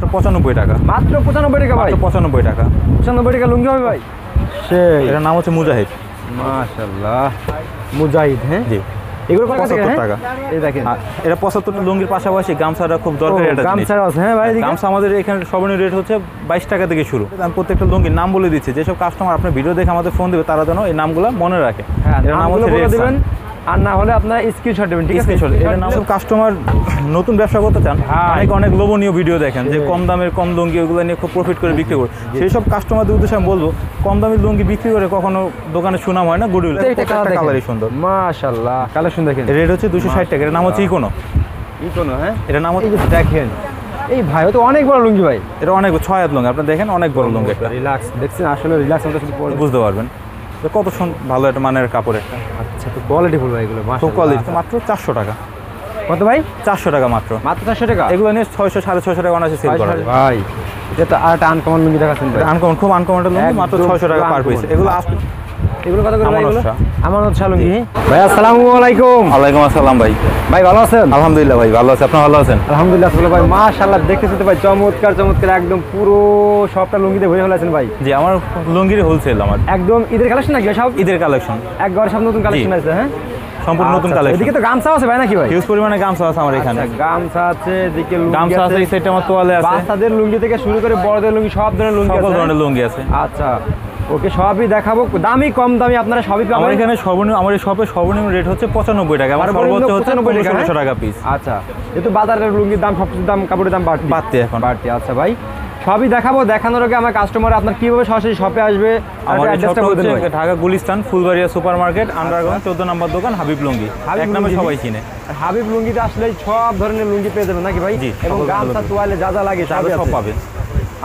95 টাকা। মাত্র 95 টাকা ভাই। 95 টাকা। 95 টাকা লুঙ্গি হবে ভাই। সেই এটার নাম হচ্ছে মুজাহিদ। মাশাআল্লাহ মুজাহিদ। হ্যাঁ জি, এগুলো কত টাকা? 75 টাকা। এই দেখেন এটা 75 লুঙ্গির পাশাপাশি গামছাটা খুব দরকারি একটা জিনিস। গামছা আছে। হ্যাঁ ভাই গামছা আমাদের এখানে সর্বনিম্ন রেট হচ্ছে 22 টাকা থেকে শুরু। আমি প্রত্যেকটা লুঙ্গির নাম বলে দিচ্ছি, যেসব কাস্টমার আপনার ভিডিও দেখে আমাদের ফোন দেবে তারা যেন এই নামগুলো মনে রাখে। হ্যাঁ এর নাম হচ্ছে বলে রেড দিবেন, আর না হলে আপনারা স্ক্রিনশট দিবেন। ঠিক আছে, স্ক্রিনশট। এর নাম কাস্টমার নতুন ব্যবসা করতে চান, অনেক লোভনীয় ভিডিও দেখেন যে কম দামের কম লুঙ্গি ওগুলো নিয়ে খুব প্রফিট করে বিক্রি করে। সেই সব কাস্টমারদের উদ্দেশ্যে আমি বলবো, কম দামের লুঙ্গি বিক্রি করে কখনো দোকানে সুনাম হয় না। গুডউইল এটা কালারই সুন্দর। মাশাআল্লাহ কালেকশন দেখেন। রেট হচ্ছে 260 টাকা। এর নাম হচ্ছে ইকোনো। ইকোনো। হ্যাঁ এটার নাম হচ্ছে দেখেন এই ভাই তো অনেক বড় লুঙ্গি ভাই। এটা অনেক 6 হাত লুঙ্গি, আপনি দেখেন অনেক বড় লুঙ্গি একটা। রিল্যাক্স দেখছেন, আসলে রিল্যাক্স মতো শুধু পরে বুঝতে পারবেন যে কত ভালো একটা মানের কাপড় একটা। আচ্ছা তো কোয়ালিটি ফুল ভাই এগুলো খুব মাশাআল্লাহ। কোয়ালিটি। মাত্র 400 টাকা। কত ভাই? 400 টাকা মাত্র। মাত্র 400 টাকা। এগুলো নিয়ে 600 650 টাকা অনায়াসে সেল করা যায় ভাই এটা তো আরেকটা আনকমন লুঙ্গি দেখাচ্ছেন ভাই। আনকমন, খুব আনকমন একটা লুঙ্গি, মাত্র 600 টাকা পার পিস। এগুলো এগুলো কত করে ভাই? এগুলো আমানত শাহ। আমানত শাহ লুঙ্গি। ভাই আসসালামু আলাইকুম। ওয়ালাইকুম আসসালাম ভাই। ভাই ভালো আছেন? আলহামদুলিল্লাহ ভাই ভালো আছি, আপনি ভালো আছেন? আলহামদুলিল্লাহ ভাই মাশাআল্লাহ দেখতেছেন তো ভাই, চমৎকার চমৎকার একদম পুরো সবটা লুঙ্গিতে ভরে ফেলেছেন ভাই। জি, আমার লুঙ্গির হোলসেল। আমার একদম ঈদের কালেকশন নাকি সব? ঈদের কালেকশন একবার সব নতুন কালেকশন আছে। হ্যাঁ সম্পূর্ণ নতুন আচ্ছা, কালেকশন। এদিকে তো গামছা আছে ভাই নাকি ভাই? হিউজ পরিমাণে গামছা আছে আমার এখানে। আচ্ছা, গামছা আছে, এদিকে লুঙ্গি গামছা আছে, এই সাইডে আমার তোয়ালে আছে। বাচ্চাদের লুঙ্গি থেকে শুরু করে বড়দের লুঙ্গি সব ধরনের লুঙ্গি সকল আছে। ধরনের লুঙ্গি আছে। আচ্ছা ওকে সবই দেখাবো, দামি কম দামি আপনারা সবই পাবেন আমার এখানে সর্বনিম্ন, আমার এই শপে সর্বনিম্ন রেট হচ্ছে 95 টাকা। আমার সর্বোচ্চ হচ্ছে 95 টাকা পিস। আচ্ছা যেহেতু বাজারের লুঙ্গির দাম সবকিছুর দাম কাপড়ের দাম বাড়তি এখন। বাড়তি। আচ্ছা ভাই সবই দেখাবো, দেখানোর আগে আমার কাস্টমার আপনার কিভাবে সরাসরি শপে আসবে আমার অ্যাড্রেসটা শপটা বলে দেন হচ্ছে ভাই। Dhaka Gulistan Phulbaria super market underground 14 নম্বর দোকান হাবিব লুঙ্গি। এক নামে লুঙ্গি। সবাই চিনে। আর হাবিব লুঙ্গিতে আসলে সব ধরনের লুঙ্গি পেয়ে যাবেন নাকি ভাই? জি, এবং সকল গামছা ধরনের তোয়ালে যা যা লাগে সব সব পাবে।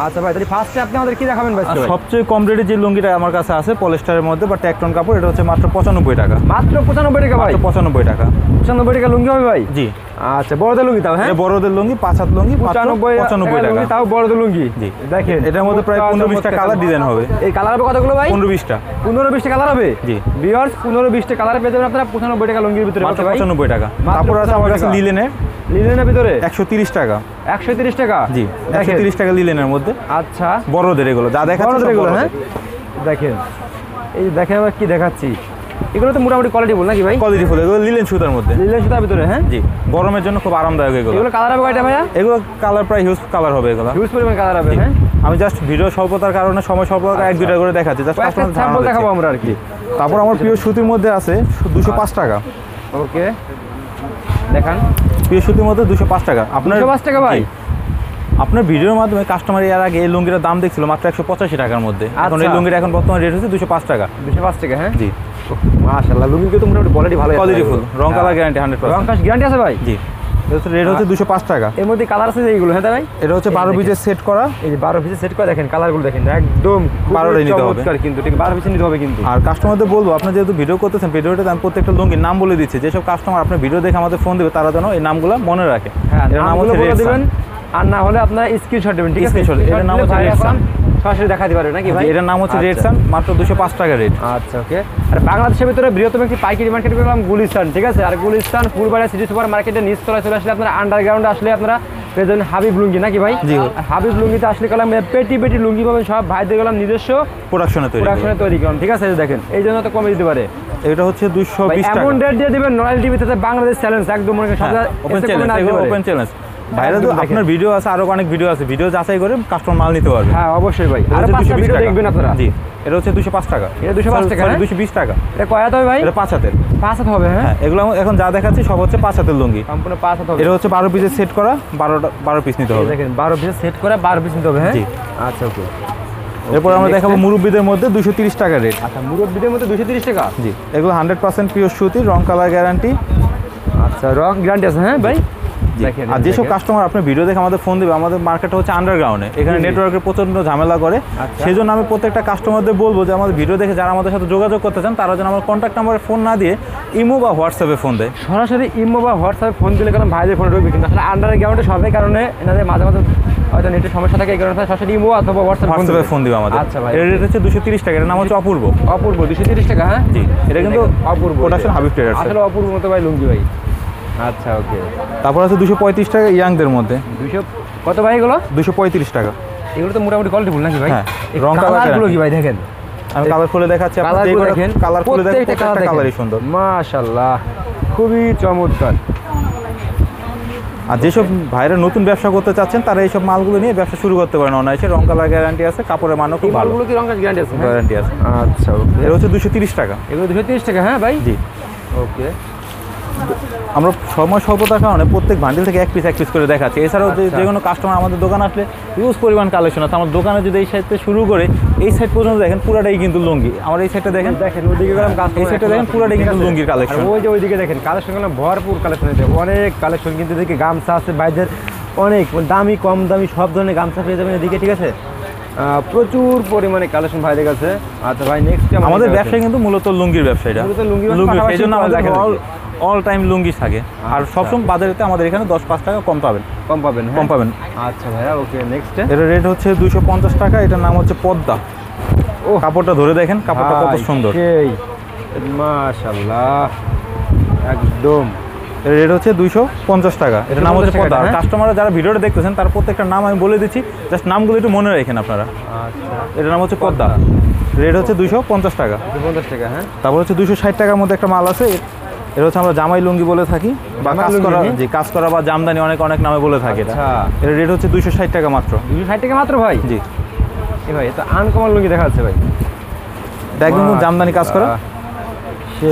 আচ্ছা ভাই তাহলে ফার্স্টে আপনি আমাদের কি দেখাবেন ভাই? সবচেয়ে কম রেটে যে লুঙ্গিটা আমার কাছে আছে পলিস্টারের মধ্যে বা টেকটন কাপড়, এটা হচ্ছে মাত্র 95 টাকা। মাত্র 95 টাকা ভাই। 95 টাকা। 95 টাকা লুঙ্গি হবে ভাই? জি। আচ্ছা বড়দের লুঙ্গি তাও? হ্যাঁ এটা বড়দের লুঙ্গি, 5 হাত লুঙ্গি, 95 টাকা। তাও বড়দের লুঙ্গি। জি দেখেন এটার মধ্যে প্রায় 15-20টা কালার ডিজাইন হবে। এই কালার হবে কতগুলো ভাই? 15-20টা। 15-20টা কালার হবে। জি ভিউয়ার্স 15-20টা কালার পেয়ে যাবেন আপনারা 95 টাকা লুঙ্গির ভিতরে। মাত্র কত ভাই? 95 টাকা। মাত্র তারপর আছে আমার 95 কাছে টাকা। লিলেনের। লিনেনের ভিতরে 130 টাকা। 130 টাকা। জি দেখেন 130 টাকা লিলেনের মধ্যে। আচ্ছা বড়দের এগুলো যা দেখাচ্ছি বড়দের সব এগুলো। বড়দের। হ্যাঁ দেখেন এই দেখেন আমরা কি দেখাচ্ছি, এগুলো তো মোটামুটি কোয়ালিটি বল নাকি ভাই? কোয়ালিটি ফুল, এগুলো লিলেন সুতার মধ্যে। লিলেন সুতার ভিতরে। হ্যাঁ জি গরমের জন্য খুব আরামদায়ক এগুলো। এগুলো কালার হবে কয়টা ভাইয়া? এগুলো কালার প্রায় হিউজ কালার হবে এগুলো। হিউজ পরিমাণ কালার হবে। হ্যাঁ আমি জাস্ট ভিডিও স্বল্পতার কারণে, সময় স্বল্পতার এক দুইটা করে দেখাচ্ছি জাস্ট একটা স্যাম্পল দেখাবো আমরা আর কি। তারপর আমার প্রিয় সুতির মধ্যে আছে 205 টাকা। ওকে দেখান। প্রিয় সুতির মধ্যে 205 টাকা। আপনার 205 টাকা ভাই? জি। আপনার ভিডিওর মাধ্যমে কাস্টমার এর আগে এই লুঙ্গিটার দাম দেখছিল মাত্র 185 টাকার মধ্যে। এখন এই লুঙ্গির এখন বর্তমান রেট হচ্ছে 205 টাকা। 205 টাকা। হ্যাঁ জি মাশাআল্লাহ লুঙ্গি তো মোটামুটি কোয়ালিটি ভালো আছে। কোয়ালিটি ফুল, রং কালার গ্যারান্টি 100%। রং কাশ গ্যারান্টি আছে ভাই? জি রেট হচ্ছে 205 টাকা। এর মধ্যে কালার আছে এইগুলো। হ্যাঁ ভাই এটা হচ্ছে 12 পিসের সেট করা। এই যে 12 পিসের সেট করে দেখেন কালারগুলো দেখেন একদম 12টাই নিতে হবে কিন্তু ঠিক 12 পিস নিতে হবে কিন্তু। আর কাস্টমারদের বলবো, আপনি যেহেতু ভিডিও করতেছেন, ভিডিওতে আমি প্রত্যেকটা লুঙ্গির নাম বলে দিচ্ছি, যেসব কাস্টমার আপনার ভিডিও দেখে আমাদের ফোন দেবে তারা যেন এই নামগুলো মনে রাখে। হ্যাঁ এর নাম হচ্ছে রেড দিবেন, আর না হলে আপনারা স্ক্রিনশট দিবেন। ঠিক আছে স্ক্রিনশট। এর নাম হচ্ছে রেড সান। সরাসরি দেখাতে পারবেন নাকি ভাই? এটার নাম হচ্ছে রেড আচ্ছা। সান, মাত্র 205 টাকা রেট। আচ্ছা ওকে। আর বাংলাদেশের ভিতরে বৃহত্তম একটি পাইকারি মার্কেট পেলাম গুলিস্তান। ঠিক আছে, আর গুলিস্তান ফুলবাড়িয়া সিটি সুপার মার্কেটের নিচতলায় চলে আসলে আপনারা আন্ডারগ্রাউন্ডে আসলে আপনারা পেয়ে যাবেন হাবিব লুঙ্গি নাকি ভাই? জি। আর হাবিব লুঙ্গিতে আসলে গেলাম পেটি পেটি লুঙ্গি পাবেন সব ভাইদের গেলাম নিজস্ব প্রোডাকশনে তৈরি করেন। ঠিক আছে দেখেন এই জন্য তো কমে দিতে পারে। এটা হচ্ছে 220 টাকা। এমন রেট দিয়ে দিবেন নয়াল টিভিতে বাংলাদেশ চ্যালেঞ্জ একদম মনে করেন ওপেন চ্যালেঞ্জ, এগুলো ওপেন চ্যালেঞ্জ। ভাইরা তো আপনার ভিডিও আছে, আরো অনেক ভিডিও আছে, ভিডিও যাচাই করে কাস্টমার মাল নিতে পারবে। হ্যাঁ অবশ্যই ভাই। আর 5টা ভিডিও দেখবেন আপনারা। জি এটা হচ্ছে 205 টাকা। এটা 205 টাকা। 220 টাকা। এটা কয় হাত হবে ভাই? এটা 5 হাতের। 5 হাত হবে। হ্যাঁ এগুলো এখন যা দেখাচ্ছি সব হচ্ছে 5 হাতের লুঙ্গি। সম্পূর্ণ 5 হাত হবে। এটা হচ্ছে 12 পিসের সেট করা, 12 পিস নিতে হবে। দেখেন 12 পিস সেট করে 12 পিস নিতে হবে। হ্যাঁ জি আচ্ছা ওকে। এরপর আমরা দেখাবো মুরব্বিদের মধ্যে 230 টাকা রেট। আচ্ছা মুরব্বিদের মধ্যে 230 টাকা। জি এগুলো 100% পিওর সুতি, রং কালার গ্যারান্টি। আচ্ছা রং গ্যারান্টি আছে। হ্যাঁ ভাই দেখেন। আর যেসব কাস্টমার আপনার ভিডিও দেখে আমাদের ফোন দেবে, আমাদের মার্কেট হচ্ছে আন্ডারগ্রাউন্ডে, এখানে নেটওয়ার্কের প্রচন্ড ঝামেলা করে। সেই জন্য আমি প্রত্যেকটা কাস্টমারদের বলবো যে আমাদের ভিডিও দেখে যারা আমাদের সাথে যোগাযোগ করতে চান তারা যেন আমার কন্ট্যাক্ট নাম্বারে ফোন না দিয়ে ইমো বা হোয়াটসঅ্যাপে ফোন দেয়। সরাসরি ইমো বা হোয়াটসঅ্যাপে ফোন দিলে কারণ ভাইদের ফোনে ঢুকবে, কিন্তু আসলে আন্ডারগ্রাউন্ডে সবাই কারণে এনাদের মাঝে মাঝে হয়তো নেটের সমস্যা থাকে, এই কারণে সরাসরি ইমো অথবা হোয়াটসঅ্যাপে ফোন দিবে আমাদের। আচ্ছা ভাই এর রেট হচ্ছে 230 টাকা। এর নাম হচ্ছে অপূর্ব। অপূর্ব 230 টাকা। হ্যাঁ জি এটা কিন্তু অপূর্ব প্রোডাকশন হাবিব ট্রেডার্স। আসলে অপূর্ব মতো ভাই লুঙ্গি ভাই। আচ্ছা ওকে। তারপর আছে 235 টাকা ইয়াংদের মধ্যে। কত ভাই এগুলো? 235 টাকা। এগুলো তো মোটামুটি কোয়ালিটি ফুল নাকি ভাই? হ্যাঁ, এই রং কালারগুলো কি ভাই দেখেন, আমি কালার খুলে দেখাচ্ছি, আপনি দেখেন কালার খুলে দেখেন, প্রত্যেকটা কালারই সুন্দর মাশাআল্লাহ, খুবই চমৎকার। আর যেসব ভাইরা নতুন ব্যবসা করতে চাচ্ছেন তারা এইসব মালগুলো নিয়ে ব্যবসা শুরু করতে পারেন অনায়াসে। রং কালার গ্যারান্টি আছে, কাপড়ের মানও খুব ভালো। মালগুলো কি রং কালার গ্যারান্টি আছে? গ্যারান্টি আছে। আচ্ছা ওকে, এর হচ্ছে 230 টাকা। এগুলো 230 টাকা। হ্যাঁ ভাই, জি ওকে। আমরা সময় স্বল্পতার কারণে প্রত্যেক বান্ডিল থেকে এক পিস করে দেখাচ্ছি। এছাড়াও যে কোনো কাস্টমার আমাদের দোকানে আসলে হিউজ পরিমাণ কালেকশন আছে। আমার দোকানে যদি এই সাইড থেকে শুরু করে এই সাইড পর্যন্ত দেখেন পুরাটাই কিন্তু লুঙ্গি। আমার এই সাইডটা দেখেন, ওইদিকে গেলাম, এই সাইডটা দেখেন পুরাটাই কিন্তু লুঙ্গির কালেকশন। ওই যে ওইদিকে দেখেন কালেকশন গেলাম, ভরপুর কালেকশন আছে, অনেক কালেকশন কিন্তু দেখি। গামছা আছে ভাইদের অনেক দামি, কম দামি সব ধরনের গামছা পেয়ে যাবেন এদিকে, ঠিক আছে। প্রচুর পরিমাণে কালেকশন ভাইদের কাছে। আচ্ছা ভাই, নেক্সট আমাদের ব্যবসা কিন্তু মূলত লুঙ্গির ব্যবসা। এটা লুঙ্গি, সেই জন্য আমাদের অল টাইম লুঙ্গি থাকে। আর সবসময় বাজারেতে আমাদের এখানে 10-5 টাকা কম পাবেন। কম পাবেন। আচ্ছা ভাইয়া, ওকে। নেক্সট এর রেট হচ্ছে 250 টাকা। এটার নাম হচ্ছে পদ্মা। ও কাপড়টা ধরে দেখেন, কাপড়টা কত সুন্দর, মাশাআল্লাহ, একদম। এর রেট হচ্ছে 250 টাকা। এটার নাম হচ্ছে পদ্মা। কাস্টমাররা যারা ভিডিওটা দেখতেছেন তার প্রত্যেকটা নাম আমি বলে দিচ্ছি, জাস্ট নামগুলো একটু মনে রাখেন আপনারা। আচ্ছা, এটার নাম হচ্ছে পদ্মা। রেট হচ্ছে 250 টাকা। 250 টাকা। হ্যাঁ, তারপর হচ্ছে 260 টাকার মধ্যে একটা মাল আছে, এটা হচ্ছে আমরা জামাই লুঙ্গি বলে থাকি, বা কাজ করা বা জামদানি অনেক নামে বলে থাকি। এটা এর রেট হচ্ছে 260 টাকা মাত্র। 260 টাকা মাত্র ভাই? জি ভাই, এটা আনকমন লুঙ্গি দেখা যাচ্ছে ভাই, একদম জামদানি কাজ করা,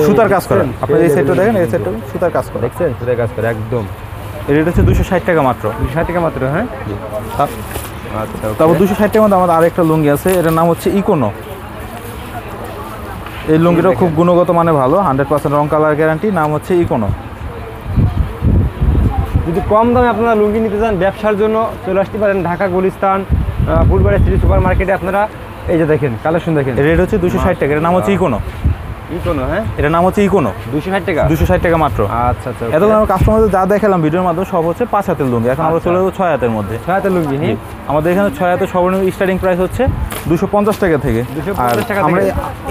সুতার কাজ করা। আপনি এই সাইডটা দেখেন, এই সাইডটা সুতার কাজ করা, দেখছেন, সুতার কাজ করা একদম। এর রেট হচ্ছে 260 টাকা মাত্র। 260 টাকা মাত্র। হ্যাঁ, আচ্ছা। তারপর 260 টাকার মধ্যে আমাদের আরেকটা লুঙ্গি আছে, এটার নাম হচ্ছে ইকোনো। এই লুঙ্গিটাও খুব গুণগত মানে ভালো, 100% রং কালার গ্যারান্টি। নাম হচ্ছে ইকোনো। যদি কম দামে আপনারা লুঙ্গি নিতে চান ব্যবসার জন্য, চলে আসতে পারেন ঢাকা গুলিস্তান ফুলবাড়ি সিটি সুপার মার্কেটে। আপনারা এই যে দেখেন কালেকশন দেখেন, রেট হচ্ছে 260 টাকা। এর নাম হচ্ছে ইকোনো। ইকোনো, হ্যাঁ, এটার নাম হচ্ছে ইকোনো। 260 টাকা। 260 টাকা মাত্র। আচ্ছা আচ্ছা। এতক্ষণ আমরা কাস্টমারদের যা দেখালাম ভিডিওর মাধ্যমে সব হচ্ছে 5 হাতের লুঙ্গি। এখন আমরা চলে যাবো 6 হাতের মধ্যে। 6 হাতের লুঙ্গি। হ্যাঁ, আমাদের এখানে 6 হাতের সর্বনিম্ন স্টার্টিং প্রাইস হচ্ছে 250 টাকা থেকে। আর আমরা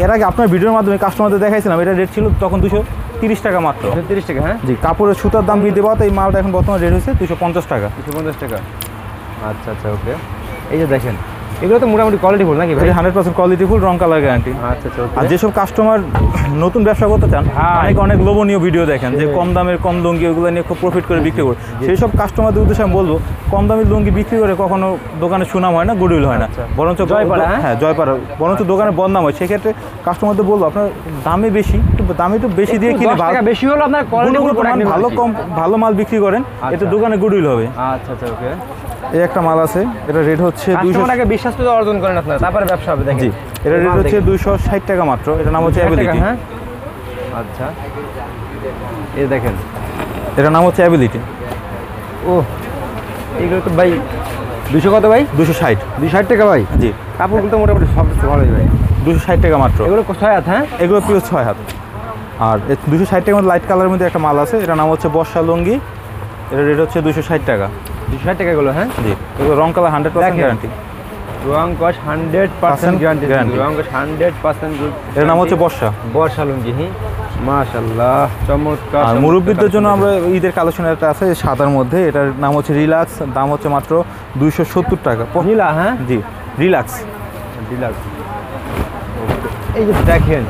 এর আগে আপনার ভিডিওর মাধ্যমে কাস্টমারদের দেখাইছিলাম, এটা রেট ছিল তখন 230 টাকা মাত্র। 230 টাকা। হ্যাঁ, জি। কাপড়ের সুতার দাম বৃদ্ধি পাওয়াতে এই মালটা এখন বর্তমানে রেট হচ্ছে 250 টাকা। 250 টাকা। আচ্ছা আচ্ছা, ওকে। এই যে দেখেন, এগুলো তো মোটামুটি কোয়ালিটি ফুল নাকি ভাই? 100% কোয়ালিটি ফুল, রং কালার গ্যারান্টি। আচ্ছা আচ্ছা। আর যেসব কাস্টমার নতুন ব্যবসা করতে চান, অনেক লোভনীয় ভিডিও দেখেন যে কম দামের কম লুঙ্গি, ওগুলো নিয়ে খুব প্রফিট করে বিক্রি করে, সেই সব কাস্টমারদের উদ্দেশ্যে আমি বলবো, কম দামের লুঙ্গি বিক্রি করে কখনো দোকানে সুনাম হয় না, গুডউইল হয় না, বরঞ্চ জয়পাড়া বরঞ্চ দোকানে বদনাম হয়। সেক্ষেত্রে কাস্টমারদের বলবো আপনার দামে বেশি, দামে একটু বেশি দিয়ে কিনে বেশি হলো আপনার কোয়ালিটি ভালো মাল বিক্রি করেন, এতে দোকানে গুডউইল হবে। আচ্ছা আচ্ছা, ওকে। এই একটা মাল আছে, এটা রেট হচ্ছে 200 টাকা। বিশ্বাস তো অর্জন করেন আপনারা, তারপরে ব্যবসা হবে। দেখেন, জি, এটা রেট হচ্ছে 260 টাকা মাত্র। এটা নাম হচ্ছে অ্যাবিলিটি। হ্যাঁ, আচ্ছা। এই দেখেন, এটার নাম হচ্ছে অ্যাবিলিটি। ও, এগুলো তো ভাই 200 কত ভাই? 260। 260 টাকা ভাই? জি। কাপড়গুলো তো মোটামুটি সব ভালোই ভাই। 260 টাকা মাত্র। এগুলো 6 হাত? হ্যাঁ, এগুলো পিওর 6 হাত। আর 260 টাকার মধ্যে লাইট কালারের মধ্যে একটা মাল আছে, এটার নাম হচ্ছে বর্ষা লুঙ্গি। এর রেট হচ্ছে 260 টাকা। 260 টাকা এগুলো? হ্যাঁ, জি। এগুলো রং কালার 100% গ্যারান্টি। রং কস 100% গ্যারান্টি। রং কস 100% গুড। এর নাম হচ্ছে বর্ষা লুঙ্গি। হ্যাঁ, মাশাআল্লাহ, চমৎকার। আর মুরব্বিদের জন্য আমরা ঈদের কালেকশন একটা আছে সাদার মধ্যে, এটার নাম হচ্ছে রিল্যাক্স। দাম হচ্ছে মাত্র 270 টাকা। নীলা? হ্যাঁ, জি, রিল্যাক্স। এই যে দেখেন,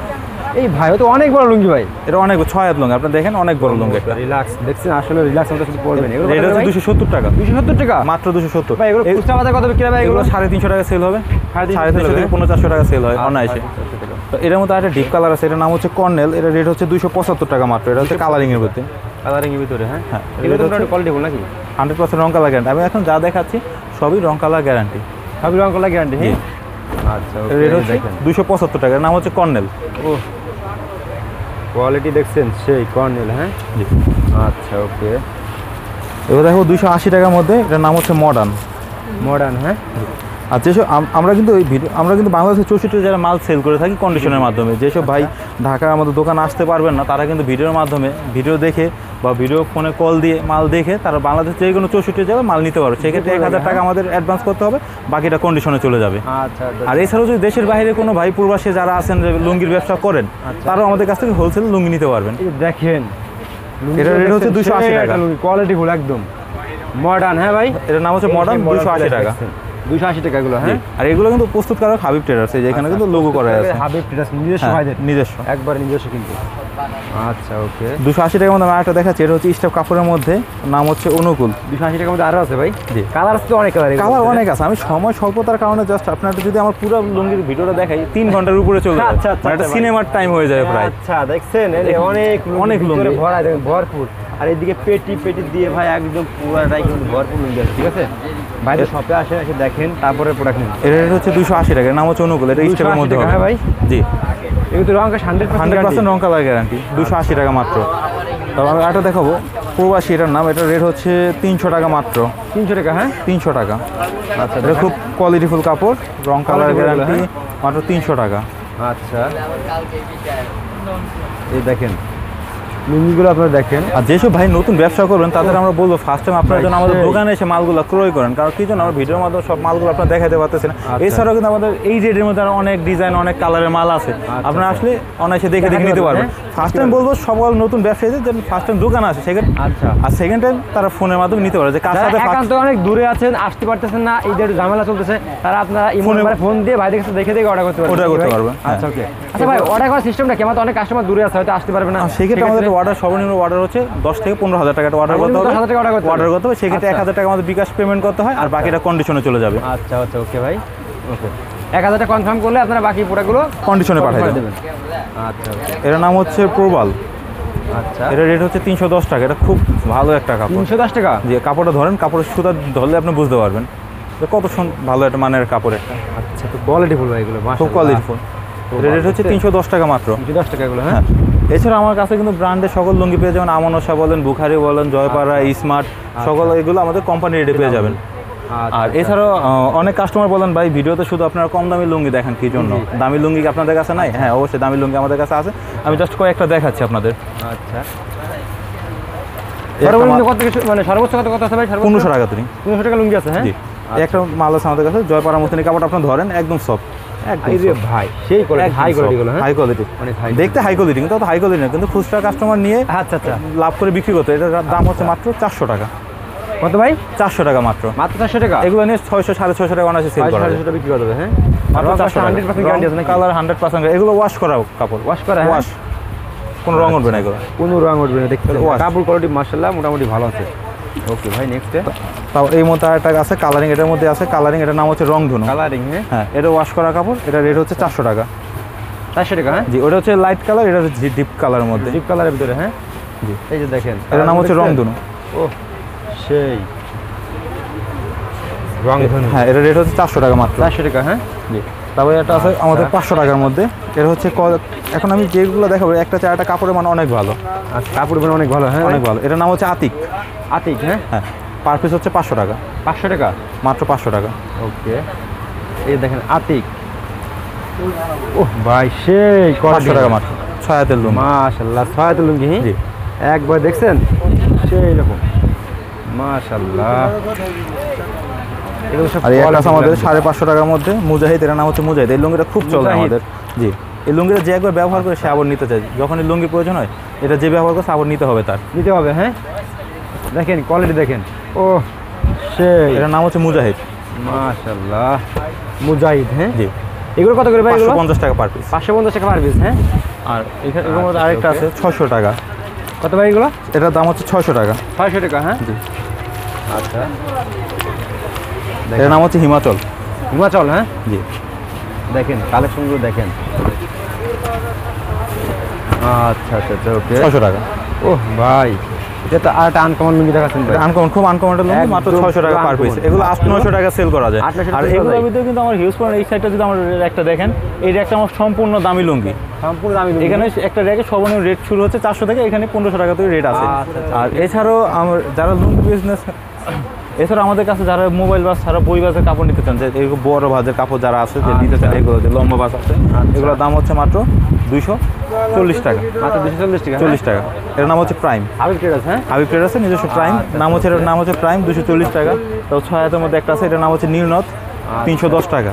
এই ভাই তো অনেক বড় লুঙ্গি ভাই। এটা অনেক 6 হাত লুঙ্গি, আপনি দেখেন অনেক বড় লুঙ্গি একটা। রিল্যাক্স দেখছেন, আসলে রিল্যাক্স আমাদের শুধু পড়বেন। এগুলো এটা হচ্ছে 270 টাকা। 270 টাকা মাত্র 270 ভাই। এগুলো খুচরা বাজার কত বিক্রি ভাই? এগুলো 350 টাকা সেল হবে। 350 থেকে 450 টাকা সেল হয় অনায়াসে। তো এর মধ্যে একটা ডিপ কালার আছে, এটার নাম হচ্ছে কর্নেল। এর রেট হচ্ছে 275 টাকা মাত্র। এটা হচ্ছে কালারিং এর ভিতরে। হ্যাঁ, হ্যাঁ, এগুলো তো কোয়ালিটি ফুল নাকি? 100% রং কালার গ্যারান্টি। আমি এখন যা দেখাচ্ছি সবই রং কালার গ্যারান্টি। সবই রং কালার গ্যারান্টি। হ্যাঁ, আচ্ছা। রেট হচ্ছে 275 টাকা। এর নাম হচ্ছে কর্নেল। ও, কোয়ালিটি দেখছেন সেই কর্নেল। হ্যাঁ, জি। আচ্ছা, ওকে। এবার দেখো 280 টাকার মধ্যে, এটার নাম হচ্ছে মডার্ন। হ্যাঁ। আর যেসব আমরা কিন্তু বাংলাদেশের 64 যারা মাল সেল করে থাকি কন্ডিশনের মাধ্যমে। যেসব ভাই ঢাকার আমাদের দোকানে আসতে পারবেন না, তারা কিন্তু ভিডিওর মাধ্যমে ভিডিও দেখে বা ভিডিও ফোনে কল দিয়ে মাল দেখে তারা বাংলাদেশ যে কোনো 64 জায়গায় মাল নিতে পারবে। সেক্ষেত্রে 1000 টাকা আমাদের অ্যাডভান্স করতে হবে, বাকিটা কন্ডিশনে চলে যাবে। আচ্ছা। আর এছাড়াও যদি দেশের বাইরে কোনো ভাই প্রবাসী যারা আছেন লুঙ্গির ব্যবসা করেন, তারাও আমাদের কাছ থেকে হোলসেল লুঙ্গি নিতে পারবেন। দেখেন, এটা রেট হচ্ছে 280 টাকা। কোয়ালিটি ফুল একদম। মডার্ন, হ্যাঁ ভাই, এটার নাম হচ্ছে মডার্ন, 280 টাকা। 280 টাকা এগুলো, হ্যাঁ। আর এগুলো কিন্তু প্রস্তুতকারক হাবিব ট্রেডার্স, এই যে এখানে কিন্তু লোগো করা আছে হাবিব ট্রেডার্স, নিজস্ব হ্যাঁ, ভাইদের, নিজস্ব, একবার নিজস্ব কিন্তু। আচ্ছা, ওকে। 280 টাকার মধ্যে আমি একটা দেখাচ্ছি, এটা হচ্ছে স্টেপ কাপড়ের মধ্যে, নাম হচ্ছে অনুকূল। 280 টাকার মধ্যে আরো আছে ভাই? জি। কালার আছে তো অনেক, কালার অনেক আছে। আমি সময় স্বল্পতার কারণে জাস্ট আপনার যদি আমার পুরো লুঙ্গির ভিডিওটা দেখাই 3 ঘন্টার উপরে চলে যাবে। আচ্ছা, আচ্ছা, একটা ভাই। সিনেমার টাইম হয়ে যাবে প্রায়। আচ্ছা, দেখছেন অনেক অনেক লুঙ্গি। ভরা, দেখেন ভরপুর। আর এদিকে পেটি দিয়ে ভাই একদম পুরাটাই কিন্তু ভরপুর লুঙ্গি আছে, ঠিক আছে। ভাইদের শপে আসে, এসে দেখেন, তারপরে প্রোডাক্ট নিন। এর রেট হচ্ছে 280 টাকা, এর নাম হচ্ছে অনুকূল, এটা স্টেপের মধ্যে হবে। হ্যাঁ ভাই, জি, এগুলো তো রং 100% রং কালার গ্যারান্টি, 280 টাকা মাত্র। তবে আমি একটা দেখাবো প্রবাসী, এটার নাম, এটার রেট হচ্ছে 300 টাকা মাত্র। 300 টাকা, হ্যাঁ, 300 টাকা। আচ্ছা, এটা খুব কোয়ালিটিফুল কাপড়, রং কালার Quality গ্যারান্টি, হ্যাঁ। মাত্র 300 টাকা। আচ্ছা, এই দেখেন লুঙ্গিগুলো আপনারা দেখেন। আর যেসব ভাই নতুন ব্যবসা করবেন তাদের আমরা বলবো ফার্স্ট টাইম আপনারা যেন আমাদের দোকানে এসে মালগুলো ক্রয় করেন, কারণ কি জন্য আমরা ভিডিওর মাধ্যমে সব মালগুলো আপনারা দেখাতে পারতেছেন। এছাড়াও কিন্তু আমাদের এই রেটের মধ্যে আরো অনেক ডিজাইন, অনেক কালারের মাল আছে, আপনারা আসলে অনায়াসে দেখে নিতে পারবেন। ফার্স্ট টাইম বলবো সকল নতুন ব্যবসায়ীদের যেন ফার্স্ট টাইম দোকানে আসে, সেখানে আচ্ছা, আর সেকেন্ড টাইম তারা ফোনের মাধ্যমে নিতে পারে, যে কার সাথে একান্ত অনেক দূরে আছেন, আসতে পারতেছেন না, এই যে ঝামেলা চলতেছে, তারা আপনারা ফোন দিয়ে ভাইদের কাছে দেখে অর্ডার করতে পারবেন। অর্ডার করতে পারবেন। আচ্ছা, ওকে। আচ্ছা ভাই, অর্ডার করার সিস্টেমটা কেমন? অনেক কাস্টমার দূরে আছে, হয়তো আসতে পারবে না, সেক্ষেত্রে আমাদের অর্ডার সর্বনিম্ন অর্ডার হচ্ছে 10 থেকে 15,000 টাকা অর্ডার করতে হবে। অর্ডার করতে হবে, সেক্ষেত্রে 1000 টাকা আমাদের বিকাশ পেমেন্ট করতে হয়, আর বাকিটা কন্ডিশনে চলে যাবে। আচ্ছা, আচ্ছা, ওকে ভাই, ওকে। 1000 টাকা কনফার্ম করলে আপনারা বাকি প্রোডাক্টগুলো কন্ডিশনে পাঠিয়ে দেবেন। আচ্ছা, এর নাম হচ্ছে প্রবাল, আচ্ছা, এর রেট হচ্ছে 310 টাকা। এটা খুব ভালো একটা কাপড়। 310 টাকা? যে কাপড়টা ধরেন, কাপড়ের সুতা ধরলে আপনি বুঝতে পারবেন যে কত ভালো একটা মানের কাপড় একটা। আচ্ছা, তো কোয়ালিটিফুল ভাই এগুলো, খুব কোয়ালিটিফুল। এর রেট হচ্ছে 310 টাকা মাত্র। 310 টাকা এগুলো, হ্যাঁ। এছাড়া আমার কাছে কিন্তু ব্র্যান্ডের সকল লুঙ্গি পেয়ে যাবেন, আমানসা বলেন, বুখারি বলেন, জয়পাড়া, স্মার্ট, সকল এগুলো আমাদের কোম্পানি রেটে পেয়ে যাবেন। আর এছাড়াও অনেক কাস্টমার বলেন ভাই ভিডিওতে শুধু আপনারা কম দামি লুঙ্গি দেখেন, কি জন্য? দামি লুঙ্গি কি আপনাদের কাছে নাই? হ্যাঁ, অবশ্যই দামি লুঙ্গি আমাদের কাছে আছে, আমি জাস্ট কয়েকটা দেখাচ্ছি আপনাদের। আচ্ছা, সর্বনিম্ন কত কিছু, মানে সর্বোচ্চ কত আছে ভাই? 1500 টাকা। 1500 টাকা লুঙ্গি আছে, হ্যাঁ। জি, একটা মাল আছে আমাদের কাছে, জয়পাড়া মতন কাপড় আপনার ধরেন, একদম সফট, ভাই সেই কোয়ালিটি, হাই কোয়ালিটি গুলো, হ্যাঁ, হাই কোয়ালিটি, অনেক হাই, দেখতে হাই কোয়ালিটি, কিন্তু হাই কোয়ালিটি না, কিন্তু খুচরা কাস্টমার নিয়ে আচ্ছা, আচ্ছা, লাভ করে বিক্রি করতে। এটার দাম হচ্ছে মাত্র 400 টাকা। কত ভাই? 400 টাকা মাত্র। মাত্র 400 টাকা? এগুলো নিয়ে 600 650 টাকা অনায়াসে সেল করা যায়। 650 টাকা বিক্রি করতে হবে, হ্যাঁ। মাত্র 100% গ্যারান্টি আছে নাকি? কালার 100%। এগুলো ওয়াশ করা কাপড়, ওয়াশ করা, ওয়াশ, কোনো রং উঠবে না এগুলো, কোনো রং উঠবে না, দেখতে Wash। কাপড় কোয়ালিটি মাশাআল্লাহ মোটামুটি ভালো আছে। ওকে ভাই, নেক্সট তাও এই মধ্যে আরেকটা আছে কালারিং, এটার মধ্যে আছে কালারিং, এটার নাম হচ্ছে রংধনু। কালারিং, হ্যাঁ, হ্যাঁ, এটা ওয়াশ করা কাপড়, এটা রেট হচ্ছে 400 টাকা। 400 টাকা, হ্যাঁ। জি, ওটা হচ্ছে লাইট কালার, এটা হচ্ছে ডিপ কালারের মধ্যে, ডিপ কালারের ভিতরে, হ্যাঁ। জি, এই যে দেখেন, এটার নাম হচ্ছে রংধনু। ও সেই রংধনু, হ্যাঁ, এটার রেট হচ্ছে 400 টাকা মাত্র। 400 টাকা, হ্যাঁ। জি, তারপরে একটা আছে আমাদের 500 টাকার মধ্যে, এর হচ্ছে এখন আমি যেগুলো দেখাবো একটা চারটা কাপড়ের মান অনেক ভালো, আচ্ছা, কাপড় মানে অনেক ভালো, হ্যাঁ, অনেক ভালো। এটার নাম হচ্ছে আতিক। আতিক, হ্যাঁ। হ্যাঁ, পার পিস হচ্ছে 500 টাকা। 500 টাকা মাত্র 500 টাকা। ওকে, এই দেখেন আতিক, ওহ ভাই সেই 500 টাকা মাত্র। 6 হাতের লুঙ্গি, মাশাআল্লাহ, 6 হাতের লুঙ্গি, জি, একবার দেখছেন সেই রকম, মাশাআল্লাহ। এগুলো সব আর একটা আছে আমাদের 550 টাকার মধ্যে মুজাহিদ, এর নাম হচ্ছে মুজাহিদ। এই লুঙ্গিটা খুব চলে মুজাহিদ। আমাদের। জি, এই লুঙ্গিটা যে একবার ব্যবহার করে সে আবার নিতে চায়, যখন এই লুঙ্গি প্রয়োজন হয় এটা যে ব্যবহার করছে আবার নিতে হবে তার। নিতে হবে, হ্যাঁ। দেখেন কোয়ালিটি দেখেন, ও সেই, এটার নাম হচ্ছে মুজাহিদ। মাশাআল্লাহ, মুজাহিদ, হ্যাঁ। জি, এগুলো কত করে ভাই? এগুলো 550 টাকা পার পিস। 550 টাকা পার পিস, হ্যাঁ। আর এখানে এর মধ্যে আরেকটা আছে 600 টাকা। কত ভাই এগুলো? এটার দাম হচ্ছে 600 টাকা। 600 টাকা, হ্যাঁ। জি, আচ্ছা, এটার নাম হচ্ছে হিমাচল। হিমাচল, হ্যাঁ। জি, দেখেন কালেকশনগুলো দেখেন, আচ্ছা, আচ্ছা, আচ্ছা, ওকে, 600 টাকা। ওহ ভাই, এটা তো আর একটা আনকমন লুঙ্গি দেখাচ্ছেন ভাই। আনকমন, খুব আনকমন একটা লুঙ্গি, মাত্র একদম 600 টাকা পার পিস। uncommon। এগুলো 800-900 টাকা সেল করা যায়। 800 আর টাকা sell এগুলোর করা যায়। ভিতরে কিন্তু আমার হিউজ পরিমাণ, এই সাইডটা যদি আমার একটা দেখেন, এই র্যাকটা আমার সম্পূর্ণ দামি লুঙ্গি। সম্পূর্ণ দামি লুঙ্গি, এখানে একটা র্যাকে সর্বনিম্ন রেট শুরু হচ্ছে 400 থেকে, এখানে 1500 টাকা থেকে রেট আছে। আচ্ছা, আচ্ছা। আর এছাড়াও আমার যারা লুঙ্গি বিজনেস, এছাড়া আমাদের কাছে যারা মোবাইল বাস, যারা বই বাসের কাপড় নিতে চান, যে এগুলো বড় ভাজের কাপড় যারা আছে যে নিতে চান, এগুলো যে লম্বা বাস আছে, এগুলোর দাম হচ্ছে মাত্র 240 টাকা। মাত্র 240 টাকা, 40 টাকা। এর নাম হচ্ছে প্রাইম। হাবিব ট্রেডার্স, হ্যাঁ। হাবিব ট্রেডার্সের নিজস্ব প্রাইম নাম হচ্ছে, এটার নাম হচ্ছে প্রাইম, 240 টাকা। তো 6 হাতের মধ্যে একটা আছে, এটার নাম হচ্ছে নীলনথ, 310 টাকা।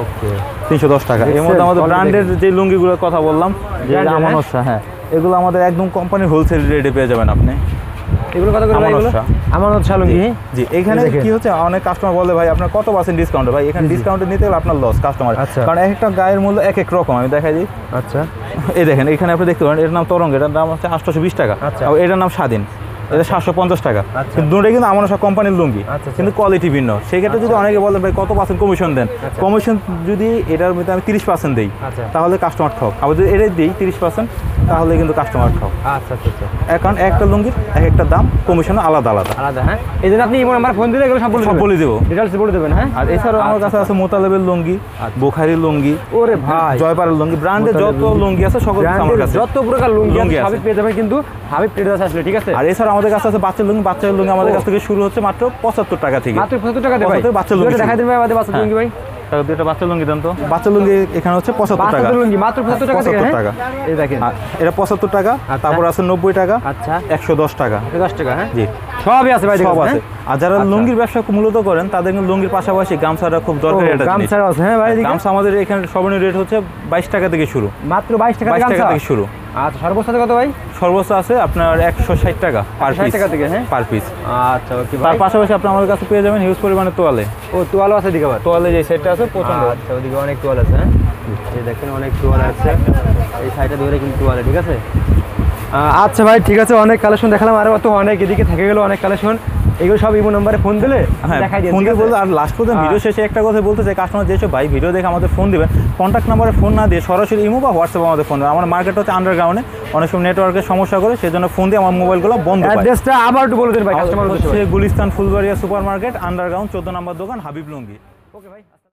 ওকে, 310 টাকা। এর মধ্যে আমাদের ব্র্যান্ডের যে লুঙ্গিগুলোর কথা বললাম, যে Branded, আমানসা, হ্যাঁ, এগুলো আমাদের একদম কোম্পানির হোলসেল রেটে পেয়ে যাবেন আপনি। এগুলো কত করে ভাই এগুলো? আমানত শাহ। আমানত শাহ লুঙ্গি। জি এখানে দেখেন। কি হচ্ছে অনেক কাস্টমার বলে ভাই আপনার কত পার্সেন্ট ডিসকাউন্ট ভাই এখানে ডিসকাউন্টে নিতে গেলে আপনার লস কাস্টমার আচ্ছা। কারণ এক একটা গায়ের মূল্য এক এক রকম আমি দেখাই দিই আচ্ছা এই দেখেন এখানে আপনি দেখতে পারেন এর নাম তরঙ্গ এটার দাম হচ্ছে 820 টাকা আচ্ছা। আর এটার নাম স্বাধীন এটা 750 টাকা আচ্ছা। কিন্তু দুটোই কিন্তু আমানত শাহ কোম্পানির লুঙ্গি আচ্ছা। কিন্তু কোয়ালিটি ভিন্ন সেক্ষেত্রে যদি অনেকে বলেন ভাই কত পার্সেন্ট কমিশন দেন কমিশন যদি এটার মধ্যে আমি 30% দেই আচ্ছা। তাহলে কাস্টমার ঠক আবার যদি এটাই দিই 30% তাহলে কিন্তু কাস্টমার ঠক আচ্ছা আচ্ছা আচ্ছা এখন একটা লুঙ্গির এক একটা দাম কমিশন আলাদা আলাদা আলাদা হ্যাঁ এই জন্য আপনি আমার ফোন দিলে এগুলো সব বলে দেবো ডিটেলস বলে দেবেন হ্যাঁ আর এছাড়াও আমার কাছে আছে মোতালেবের লুঙ্গি বুখারি লুঙ্গি ওরে ভাই জয়পাড়ের লুঙ্গি ব্র্যান্ডের যত লুঙ্গি আছে সকল কিছু আমার কাছে যত প্রকার লুঙ্গি লুঙ্গি আছে আছে। সবই পেয়ে যাবেন কিন্তু হাবিব ট্রেডার্স আসলে ঠিক আছে আর এছাড়া আমাদের কাছে আছে বাচ্চার লুঙ্গি আমাদের কাছ থেকে শুরু হচ্ছে মাত্র 75 টাকা থেকে মাত্র 75 টাকা দিয়ে ভাই 75 বাচ্চা লুঙ্গি দেখাই দিন ভাই আমাদের বাচ্চা হ্যাঁ। লুঙ্গি ভাই তাহলে দুইটা বাচ্চার লুঙ্গি দেন তো বাচ্চার লুঙ্গি এখানে হচ্ছে 75 টাকা বাচ্চা লুঙ্গি মাত্র 75 টাকা থেকে 75 হ্যাঁ? টাকা। এই দেখেন আর এটা 75 টাকা আচ্ছা। তারপর আছে 90 টাকা আচ্ছা 110 টাকা 10 টাকা হ্যাঁ জি সবই আছে ভাই সব দেখুন, আছে হ্যাঁ? আর যারা আচ্ছা। লুঙ্গির ব্যবসা মূলত করেন তাদের কিন্তু লুঙ্গির পাশাপাশি গামছাটা খুব দরকারি একটা জিনিস গামছা আছে হ্যাঁ ভাই এদিকে? গামছা আমাদের এখানে সর্বনিম্ন রেট হচ্ছে 22 টাকা থেকে শুরু মাত্র 22 টাকা 22 টাকা গামছা থেকে শুরু আচ্ছা সর্বোচ্চ কত ভাই সর্বোচ্চ আছে আপনার 160 টাকা পার 160 পিস টাকা থেকে, হ্যাঁ? পার পিস আচ্ছা ওকে তার ভাই পাশাপাশি আপনি আমাদের কাছে পেয়ে যাবেন হিউজ পরিমাণে তোয়ালে ও তোয়ালো আছে দিকে আবার তোয়ালে যে সেটটা আছে প্রচন্ড আচ্ছা ওদিকে অনেক তোয়াল আছে হ্যাঁ এই দেখেন অনেক তোয়াল আছে এই সাইডে ধরে কিন্তু তোয়ালে ঠিক আছে আচ্ছা ভাই ঠিক আছে অনেক কালেকশন দেখালাম আর তো অনেক এদিকে থেকে গেল অনেক কালেকশন এগুলো সব ইমো নম্বরে ফোন দিলে হ্যাঁ দেখাই দিয়ে ফোন ঠিক দিয়ে আছে? বলতে আর লাস্ট পর্যন্ত ভিডিও শেষে একটা কথা বলতে চাই কাস্টমার যেসব ভাই ভিডিও দেখে আমাদের ফোন দিবেন কন্ট্যাক্ট নাম্বারে ফোন না দিয়ে সরাসরি ইমো বা হোয়াটসঅ্যাপে আমাদের ফোন দেবেন আমার মার্কেট হচ্ছে আন্ডারগ্রাউন্ডে অনেক সময় নেটওয়ার্কের সমস্যা করে সেজন্য ফোন দিয়ে আমার মোবাইলগুলো বন্ধ পায় অ্যাড্রেসটা আবার একটু বলে দেন ভাই কাস্টমার হচ্ছে Gulistan Phulbaria super market underground 14 নম্বর দোকান হাবিব লুঙ্গি ওকে ভাই